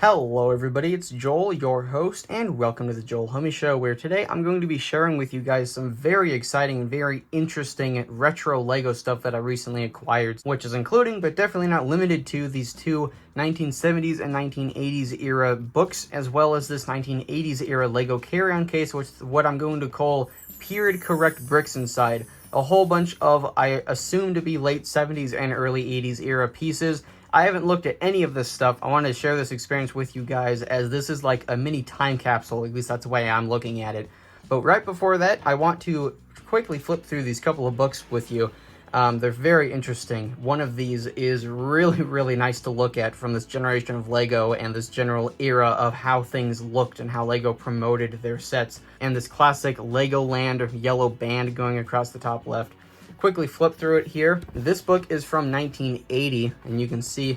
Hello everybody, it's Joel, your host, and welcome to the Joel Homie Show, where today I'm going to be sharing with you guys some very exciting and very interesting retro LEGO stuff that I recently acquired, which is including, but definitely not limited to, these two 1970s and 1980s era books, as well as this 1980s era LEGO carry-on case, which is what I'm going to call period correct bricks inside. A whole bunch of, I assume to be late 70s and early 80s era pieces. I haven't looked at any of this stuff. I wanted to share this experience with you guys, as this is like a mini time capsule. At least that's the way I'm looking at it. But right before that, I want to quickly flip through these couple of books with you. They're very interesting. One of these is really nice to look at, from this generation of LEGO and this general era of how things looked and how LEGO promoted their sets. And this classic Legoland yellow band going across the top left. Quickly flip through it here. This book is from 1980, and you can see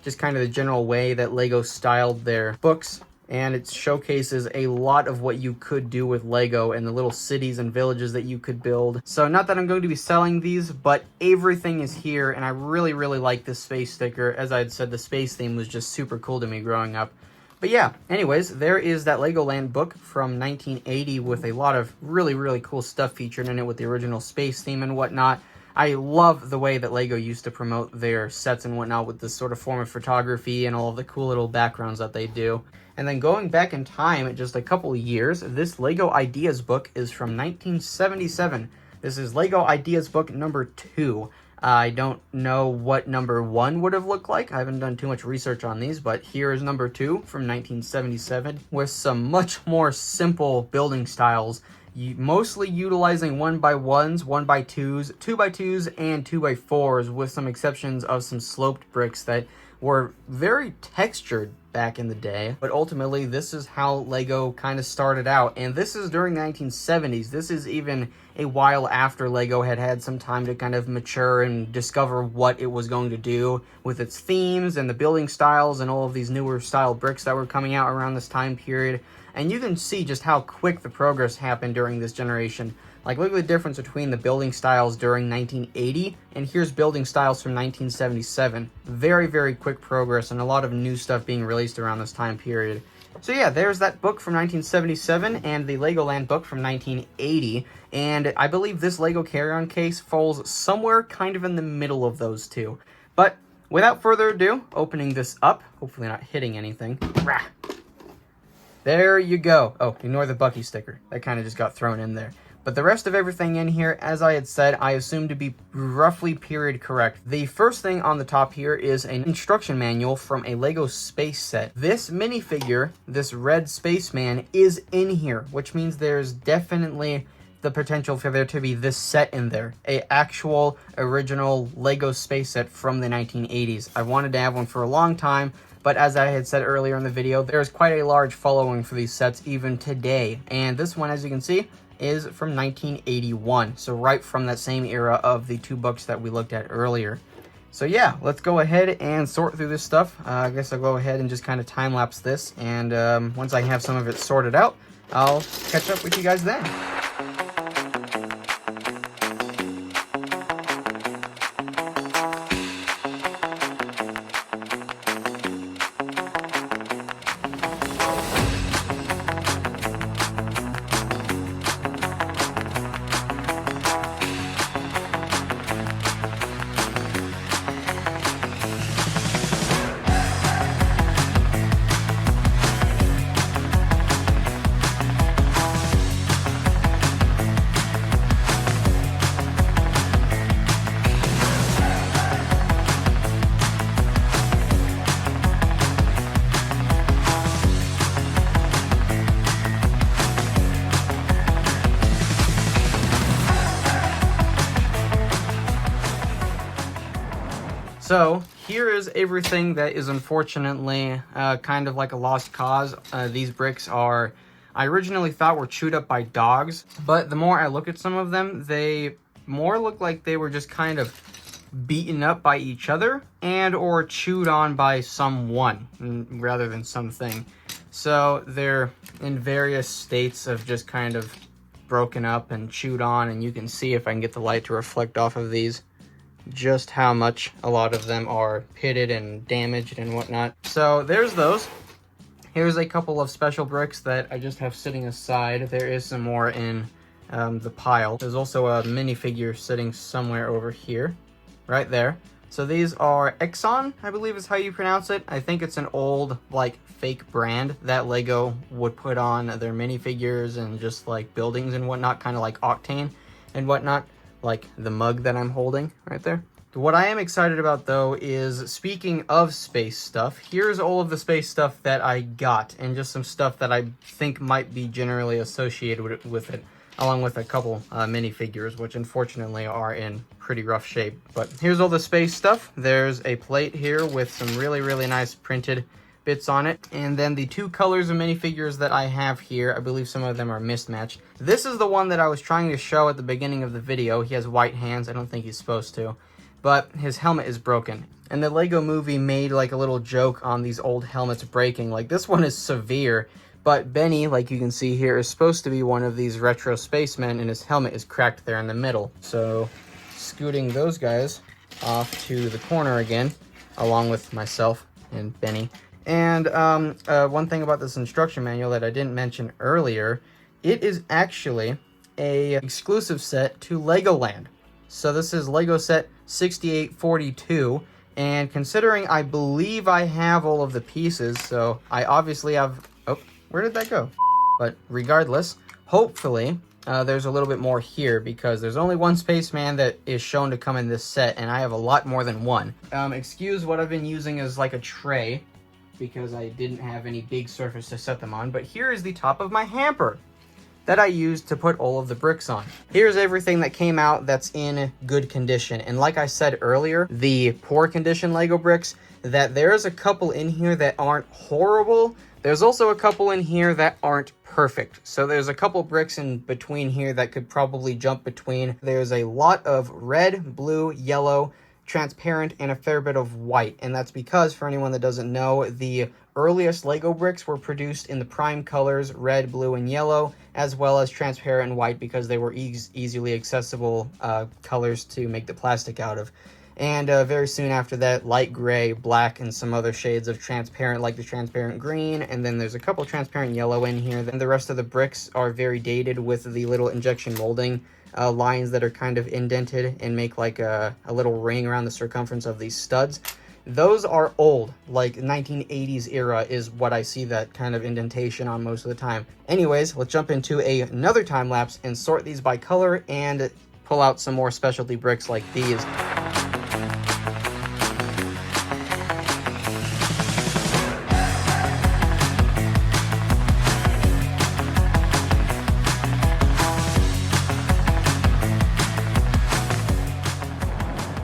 just kind of the general way that LEGO styled their books, and it showcases a lot of what you could do with LEGO and the little cities and villages that you could build. So not that I'm going to be selling these, but everything is here, and I really like this space sticker. As I had said, the space theme was just super cool to me growing up. But yeah, anyways, there is that Legoland book from 1980 with a lot of really cool stuff featured in it with the original space theme and whatnot. I love the way that LEGO used to promote their sets and whatnot with this sort of form of photography and all of the cool little backgrounds that they do. And then going back in time just a couple of years, this LEGO Ideas book is from 1977. This is LEGO Ideas book number 2. I don't know what number 1 would have looked like. I haven't done too much research on these, but here is number 2 from 1977 with some much more simple building styles, mostly utilizing 1x1s, 1x2s, 2x2s, and 2x4s, with some exceptions of some sloped bricks that were very textured back in the day. But ultimately, this is how LEGO kind of started out, and this is during the 1970s. This is even a while after LEGO had some time to kind of mature and discover what it was going to do with its themes and the building styles and all of these newer style bricks that were coming out around this time period. And you can see just how quick the progress happened during this generation. Like, look at the difference between the building styles during 1980 and here's building styles from 1977. Very quick progress, and a lot of new stuff being released around this time period. So yeah, there's that book from 1977 and the Legoland book from 1980. And I believe this LEGO carry-on case falls somewhere kind of in the middle of those two. But without further ado, opening this up, hopefully not hitting anything. Rah! There you go. Oh, ignore the Bucky sticker. That kind of just got thrown in there. But the rest of everything in here, as I had said, I assume to be roughly period correct. The first thing on the top here is an instruction manual from a LEGO space set. This minifigure, this red spaceman, is in here, which means there's definitely the potential for there to be this set in there. A actual original LEGO space set from the 1980s. I wanted to have one for a long time, but as I had said earlier in the video, there's quite a large following for these sets even today. And this one, as you can see, is from 1981, so right from that same era of the two books that we looked at earlier. So yeah, let's go ahead and sort through this stuff. I guess I'll go ahead and just kind of time-lapse this, and once I have some of it sorted out, I'll catch up with you guys then. So here is everything that is unfortunately kind of like a lost cause. These bricks are, I originally thought were chewed up by dogs, but the more I look at some of them, they more look like they were just kind of beaten up by each other and or chewed on by someone rather than something. So they're in various states of just kind of broken up and chewed on, and you can see, if I can get the light to reflect off of these, just how much a lot of them are pitted and damaged and whatnot. So there's those. Here's a couple of special bricks that I just have sitting aside. There is some more in the pile. There's also a minifigure sitting somewhere over here, right there. So these are Exxon, I believe is how you pronounce it. I think it's an old, like, fake brand that Lego would put on their minifigures and just, like, buildings and whatnot, kind of like Octane and whatnot, like the mug that I'm holding right there. What I am excited about, though, is speaking of space stuff, here's all of the space stuff that I got, and just some stuff that I think might be generally associated with it, along with a couple minifigures, which unfortunately are in pretty rough shape. But here's all the space stuff. There's a plate here with some really, really nice printed bits on it. And then the two colors of minifigures that I have here, I believe some of them are mismatched. This is the one that I was trying to show at the beginning of the video. He has white hands. I don't think he's supposed to. But his helmet is broken. And the Lego movie made like a little joke on these old helmets breaking. Like, this one is severe. But Benny, like you can see here, is supposed to be one of these retro spacemen, and his helmet is cracked there in the middle. So, scooting those guys off to the corner again, along with myself and Benny. And one thing about this instruction manual that I didn't mention earlier, it is actually a exclusive set to Legoland. So this is Lego set 6842. And considering I believe I have all of the pieces, so I obviously have... Oh, where did that go? But regardless, hopefully there's a little bit more here, because there's only one spaceman that is shown to come in this set, and I have a lot more than one. Excuse what I've been using as like a tray, because I didn't have any big surface to set them on, but here is the top of my hamper that I used to put all of the bricks on. Here's everything that came out that's in good condition. And like I said earlier, the poor condition Lego bricks, that there's a couple in here that aren't horrible. There's also a couple in here that aren't perfect. So there's a couple bricks in between here that could probably jump between. There's a lot of red, blue, yellow, transparent, and a fair bit of white. And that's because, for anyone that doesn't know, the earliest Lego bricks were produced in the prime colors, red, blue, and yellow, as well as transparent and white, because they were easily accessible colors to make the plastic out of. And very soon after that, light gray, black, and some other shades of transparent, like the transparent green. And then there's a couple transparent yellow in here. Then the rest of the bricks are very dated, with the little injection molding lines that are kind of indented and make like a little ring around the circumference of these studs. Those are old, like 1980s era is what I see that kind of indentation on most of the time. Anyways, let's jump into another time lapse and sort these by color and pull out some more specialty bricks like these.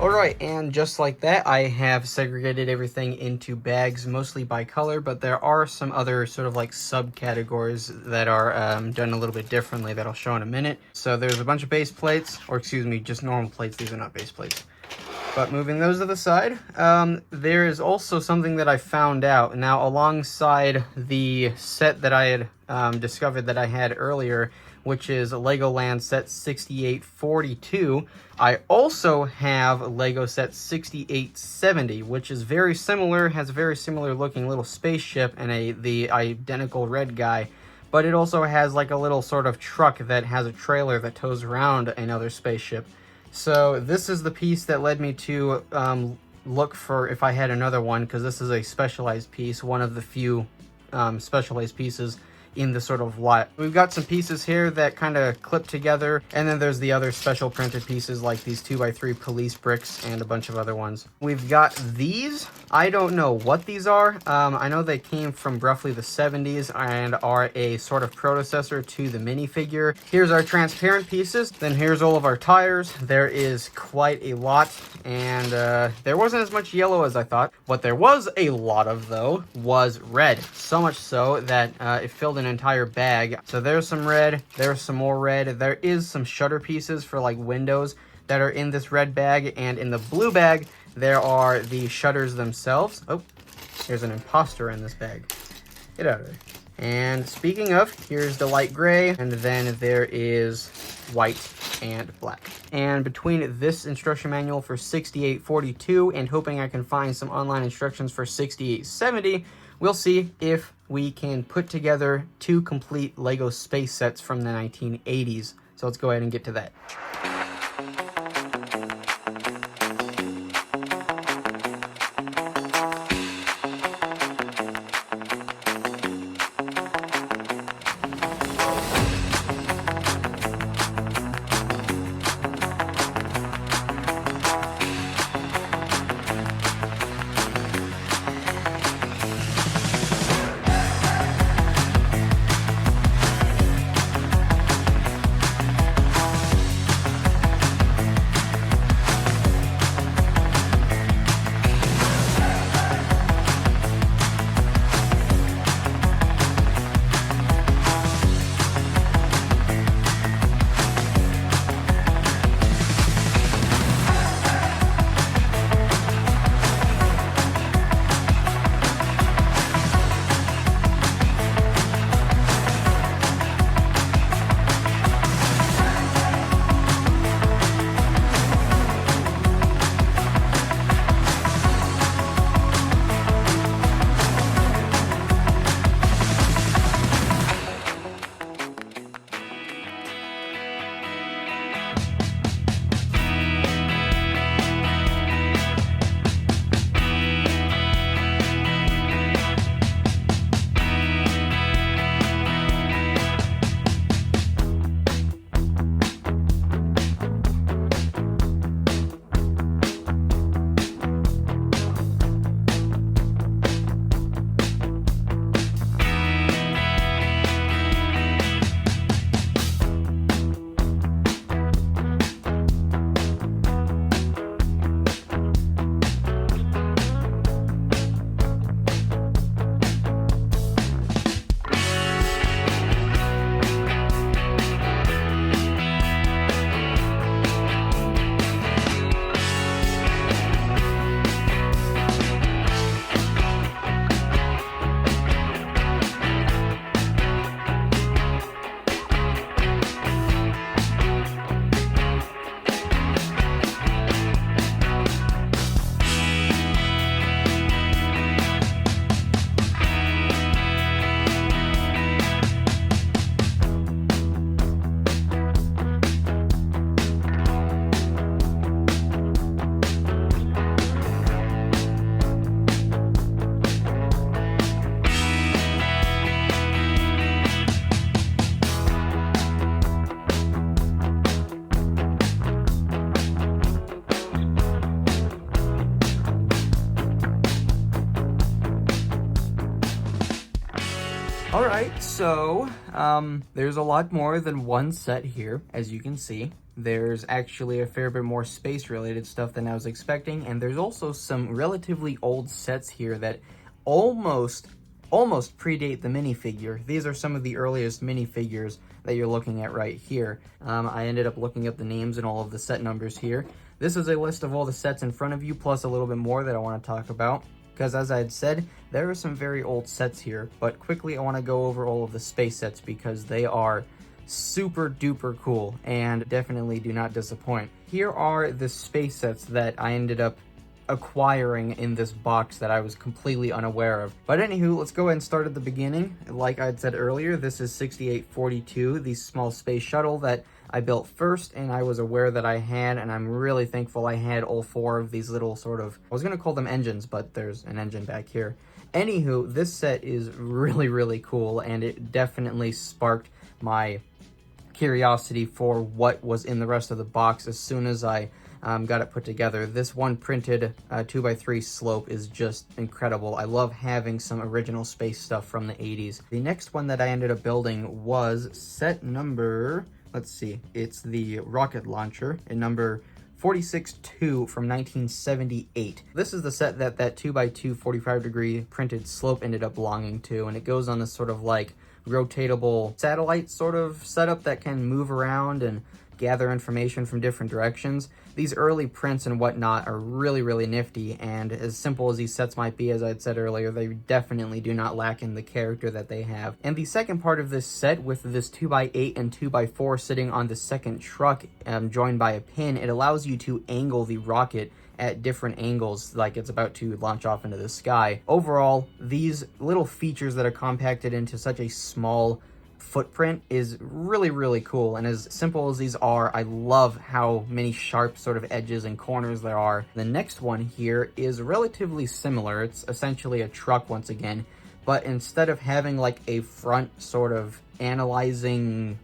Alright, and just like that, I have segregated everything into bags, mostly by color, but there are some other sort of like subcategories that are done a little bit differently that I'll show in a minute. So there's a bunch of base plates, or excuse me, just normal plates. These are not base plates. But moving those to the side, there is also something that I found out. Now, alongside the set that I had discovered that I had earlier, which is Legoland set 6842, I also have Lego set 6870, which is very similar, has a very similar looking little spaceship and the identical red guy, but it also has like a little sort of truck that has a trailer that tows around another spaceship. So this is the piece that led me to look for if I had another one, because this is a specialized piece, one of the few specialized pieces in the sort of lot. We've got some pieces here that kind of clip together, and then there's the other special printed pieces like these 2x3 police bricks and a bunch of other ones. We've got these. I don't know what these are. I know they came from roughly the 70s and are a sort of predecessor to the minifigure. Here's our transparent pieces. Then here's all of our tires. There is quite a lot, and there wasn't as much yellow as I thought. What there was a lot of, though, was red. So much so that it filled an entire bag. So there's some red, there's some more red. There is some shutter pieces for like windows that are in this red bag, and in the blue bag there are the shutters themselves. Oh, there's an imposter in this bag. Get out of there. And speaking of, here's the light gray, and then there is white and black. And between this instruction manual for 6842 and hoping I can find some online instructions for 6870, we'll see if we can put together 2 complete Lego space sets from the 1980s. So let's go ahead and get to that. Alright, so there's a lot more than one set here, as you can see. There's actually a fair bit more space-related stuff than I was expecting, and there's also some relatively old sets here that almost predate the minifigure. These are some of the earliest minifigures that you're looking at right here. I ended up looking up the names and all of the set numbers here. This is a list of all the sets in front of you, plus a little bit more that I want to talk about. Because as I had said, there are some very old sets here, but quickly I want to go over all of the space sets because they are super duper cool and definitely do not disappoint. Here are the space sets that I ended up acquiring in this box that I was completely unaware of. But anywho, let's go ahead and start at the beginning. Like I had said earlier, this is 6842, the small space shuttle that I built first, and I was aware that I had, and I'm really thankful I had all 4 of these little sort of, I was going to call them engines, but there's an engine back here. Anywho, this set is really cool, and it definitely sparked my curiosity for what was in the rest of the box as soon as I got it put together. This one printed 2x3 slope is just incredible. I love having some original space stuff from the 80s. The next one that I ended up building was set number, let's see, it's the rocket launcher in number 46-2 from 1978. This is the set that 2x2 45-degree printed slope ended up belonging to, and it goes on this sort of like rotatable satellite sort of setup that can move around and gather information from different directions. These early prints and whatnot are really nifty, and as simple as these sets might be, as I had said earlier, they definitely do not lack in the character that they have. And the second part of this set, with this 2x8 and 2x4 sitting on the second truck joined by a pin, it allows you to angle the rocket at different angles like it's about to launch off into the sky. Overall, these little features that are compacted into such a small footprint is really, really cool. And as simple as these are, I love how many sharp sort of edges and corners there are. The next one here is relatively similar. It's essentially a truck once again, but instead of having like a front sort of analyzing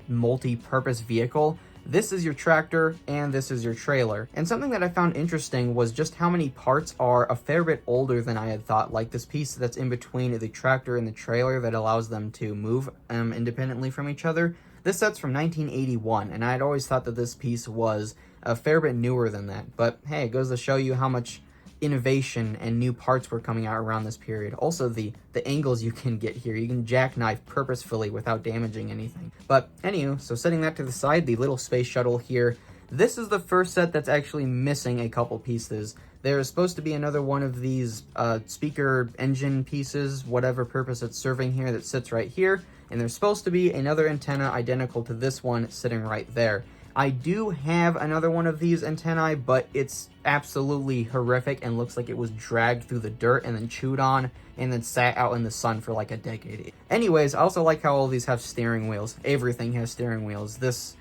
multi-purpose vehicle, this is your tractor and this is your trailer. And something that I found interesting was just how many parts are a fair bit older than I had thought, like this piece that's in between the tractor and the trailer that allows them to move independently from each other. This set's from 1981, and I'd always thought that this piece was a fair bit newer than that. But hey, it goes to show you how much innovation and new parts were coming out around this period. Also, the angles you can get here, you can jackknife purposefully without damaging anything. But anywho, so setting that to the side, the little space shuttle here, this is the first set that's actually missing a couple pieces. There is supposed to be another one of these speaker engine pieces, whatever purpose it's serving here, that sits right here, and there's supposed to be another antenna identical to this one sitting right there. I do have another one of these antennae, but it's absolutely horrific and looks like it was dragged through the dirt and then chewed on and then sat out in the sun for like a decade. Anyways, I also like how all these have steering wheels. Everything has steering wheels. This,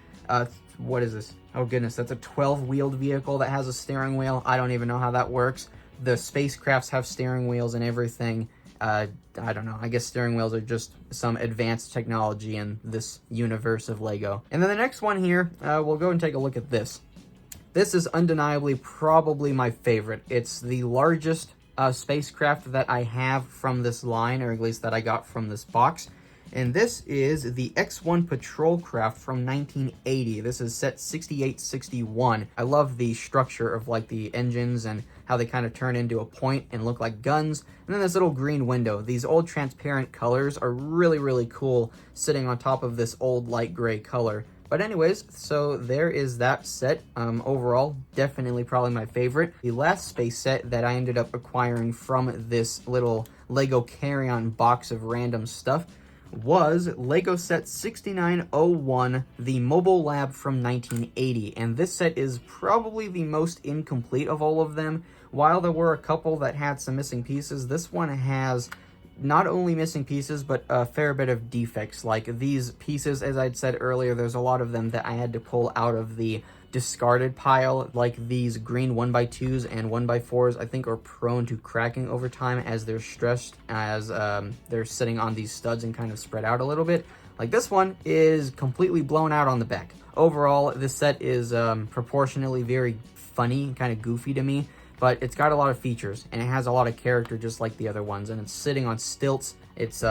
what is this? Oh goodness, that's a 12-wheeled vehicle that has a steering wheel. I don't even know how that works. The spacecrafts have steering wheels and everything. I don't know. I guess steering wheels are just some advanced technology in this universe of Lego. And then the next one here, we'll go and take a look at this. This is undeniably probably my favorite. It's the largest spacecraft that I have from this line, or at least that I got from this box. And this is the X-1 patrol craft from 1980. This is set 6861. I love the structure of like the engines and how they kind of turn into a point and look like guns. And then this little green window. These old transparent colors are really, really cool sitting on top of this old light gray color. But anyways, so there is that set. Overall, definitely probably my favorite. The last space set that I ended up acquiring from this little Lego carry-on box of random stuff was Lego set 6901, the Mobile Lab from 1980. And this set is probably the most incomplete of all of them. While there were a couple that had some missing pieces, this one has not only missing pieces, but a fair bit of defects. Like these pieces, as I'd said earlier, there's a lot of them that I had to pull out of the discarded pile. Like these green 1x2s and 1x4s, I think are prone to cracking over time as they're stressed, as they're sitting on these studs and kind of spread out a little bit. Like this one is completely blown out on the back. Overall, this set is proportionally very funny and kind of goofy to me, but it's got a lot of features and it has a lot of character just like the other ones, and it's sitting on stilts. It's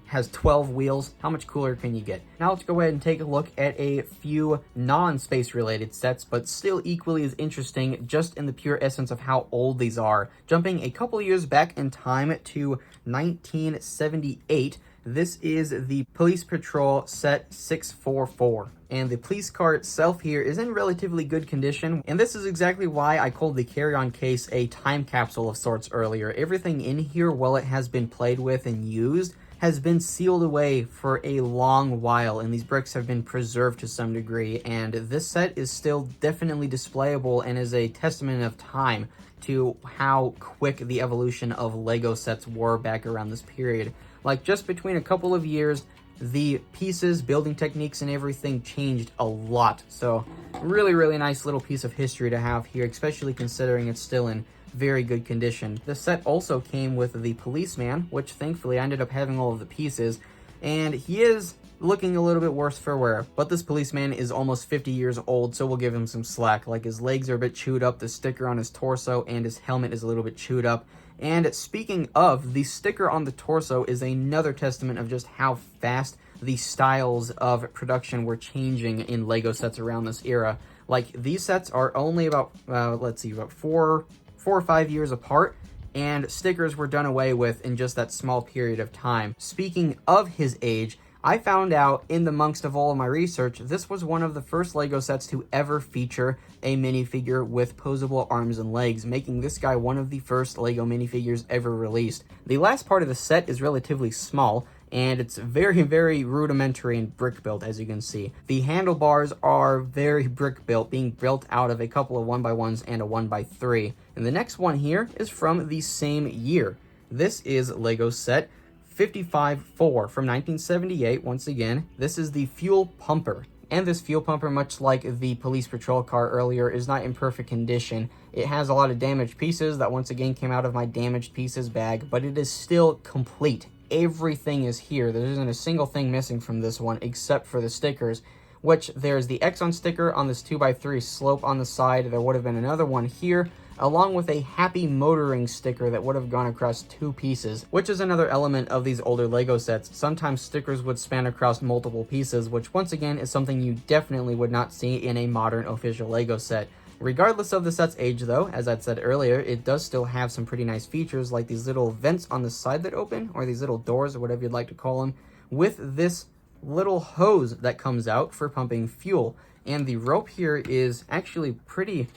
has 12 wheels. How much cooler can you get? Now let's go ahead and take a look at a few non-space related sets, but still equally as interesting just in the pure essence of how old these are. Jumping a couple years back in time to 1978, this is the Police Patrol Set 644. And the police car itself here is in relatively good condition. And this is exactly why I called the carry-on case a time capsule of sorts earlier. Everything in here, while it has been played with and used, has been sealed away for a long while, and these bricks have been preserved to some degree, and this set is still definitely displayable and is a testament of time to how quick the evolution of Lego sets were back around this period. Like, just between a couple of years, the pieces, building techniques, and everything changed a lot. So really, really nice little piece of history to have here, especially considering it's still in very good condition. The set also came with the policeman, which thankfully I ended up having all of the pieces, and he is looking a little bit worse for wear. But this policeman is almost 50 years old, so we'll give him some slack. Like, his legs are a bit chewed up, the sticker on his torso and his helmet is a little bit chewed up. And speaking of, the sticker on the torso is another testament of just how fast the styles of production were changing in Lego sets around this era. Like, these sets are only about, about 4 or 5 years apart, and stickers were done away with in just that small period of time. Speaking of his age, I found out in the amongst of all of my research, this was one of the first Lego sets to ever feature a minifigure with posable arms and legs, making this guy one of the first Lego minifigures ever released. The last part of the set is relatively small, and it's very, very rudimentary and brick built, as you can see. The handlebars are very brick built, being built out of a couple of 1x1s and a 1x3. And the next one here is from the same year. This is Lego set 55-4 from 1978. Once again, this is the fuel pumper. And this fuel pumper, much like the police patrol car earlier, is not in perfect condition. It has a lot of damaged pieces that once again came out of my damaged pieces bag, but it is still complete. Everything is here. There isn't a single thing missing from this one except for the stickers, which there's the Exxon sticker on this 2x3 slope on the side. There would have been another one here, along with a happy motoring sticker that would have gone across 2 pieces, which is another element of these older Lego sets. Sometimes stickers would span across multiple pieces, which once again is something you definitely would not see in a modern official Lego set. Regardless of the set's age though, as I'd said earlier, it does still have some pretty nice features like these little vents on the side that open, or these little doors, or whatever you'd like to call them, with this little hose that comes out for pumping fuel. And the rope here is actually pretty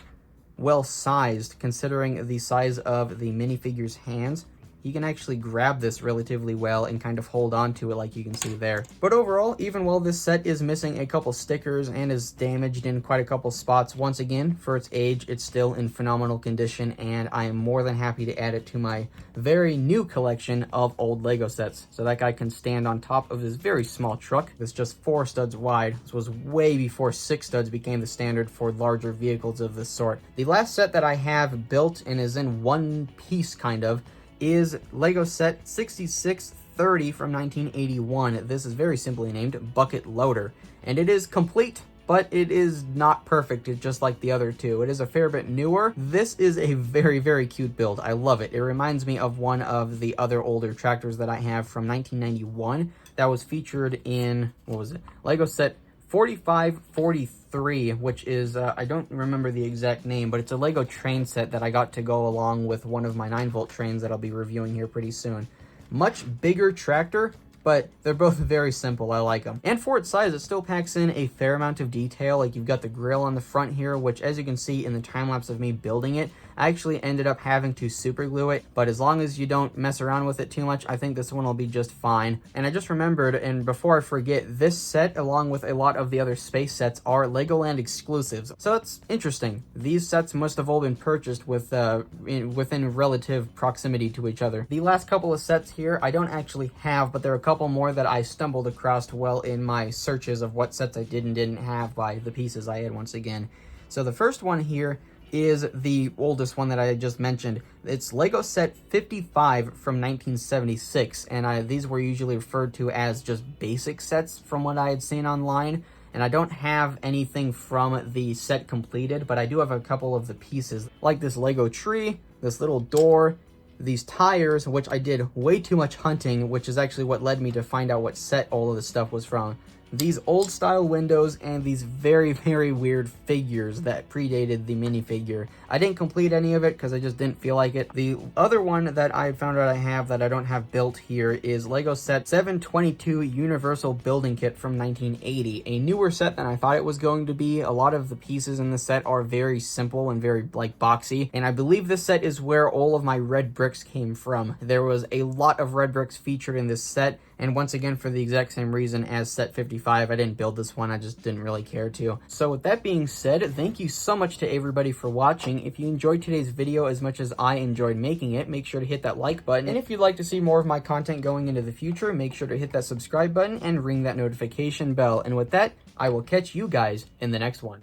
well sized considering the size of the minifigure's hands. You can actually grab this relatively well and kind of hold on to it like you can see there. But overall, even while this set is missing a couple stickers and is damaged in quite a couple spots, once again, for its age, it's still in phenomenal condition, and I am more than happy to add it to my very new collection of old Lego sets. So that guy can stand on top of this very small truck that's just 4 studs wide. This was way before 6 studs became the standard for larger vehicles of this sort. The last set that I have built and is in one piece kind of is Lego set 6630 from 1981. This is very simply named Bucket Loader, and it is complete, but it is not perfect. It's just like the other two. It is a fair bit newer. This is a very, very cute build. I love it. It reminds me of one of the other older tractors that I have from 1991 that was featured in, what was it? Lego set 4543, which is, I don't remember the exact name, but it's a Lego train set that I got to go along with one of my 9-volt trains that I'll be reviewing here pretty soon. Much bigger tractor, but they're both very simple. I like them. And for its size, it still packs in a fair amount of detail. Like, you've got the grill on the front here, which, as you can see in the time-lapse of me building it, I actually ended up having to super glue it, but as long as you don't mess around with it too much, I think this one will be just fine. And I just remembered, and before I forget, this set, along with a lot of the other space sets, are Legoland exclusives. So it's interesting. These sets must have all been purchased with within relative proximity to each other. The last couple of sets here, I don't actually have, but there are a couple more that I stumbled across well in my searches of what sets I did and didn't have by the pieces I had once again. So the first one here is the oldest one that I just mentioned. It's Lego set 55 from 1976, and these were usually referred to as just basic sets from what I had seen online. And I don't have anything from the set completed, but I do have a couple of the pieces, like this Lego tree, this little door, these tires, which I did way too much hunting, which is actually what led me to find out what set all of this stuff was from. These old style windows, and these very, very weird figures that predated the minifigure. I didn't complete any of it because I just didn't feel like it. The other one that I found out I have that I don't have built here is Lego set 722 Universal Building Kit from 1980. A newer set than I thought it was going to be. A lot of the pieces in the set are very simple and very like boxy, and I believe this set is where all of my red bricks came from. There was a lot of red bricks featured in this set, and once again, for the exact same reason as set 55, I didn't build this one, I just didn't really care to. So with that being said, thank you so much to everybody for watching. If you enjoyed today's video as much as I enjoyed making it, make sure to hit that like button. And if you'd like to see more of my content going into the future, make sure to hit that subscribe button and ring that notification bell. And with that, I will catch you guys in the next one.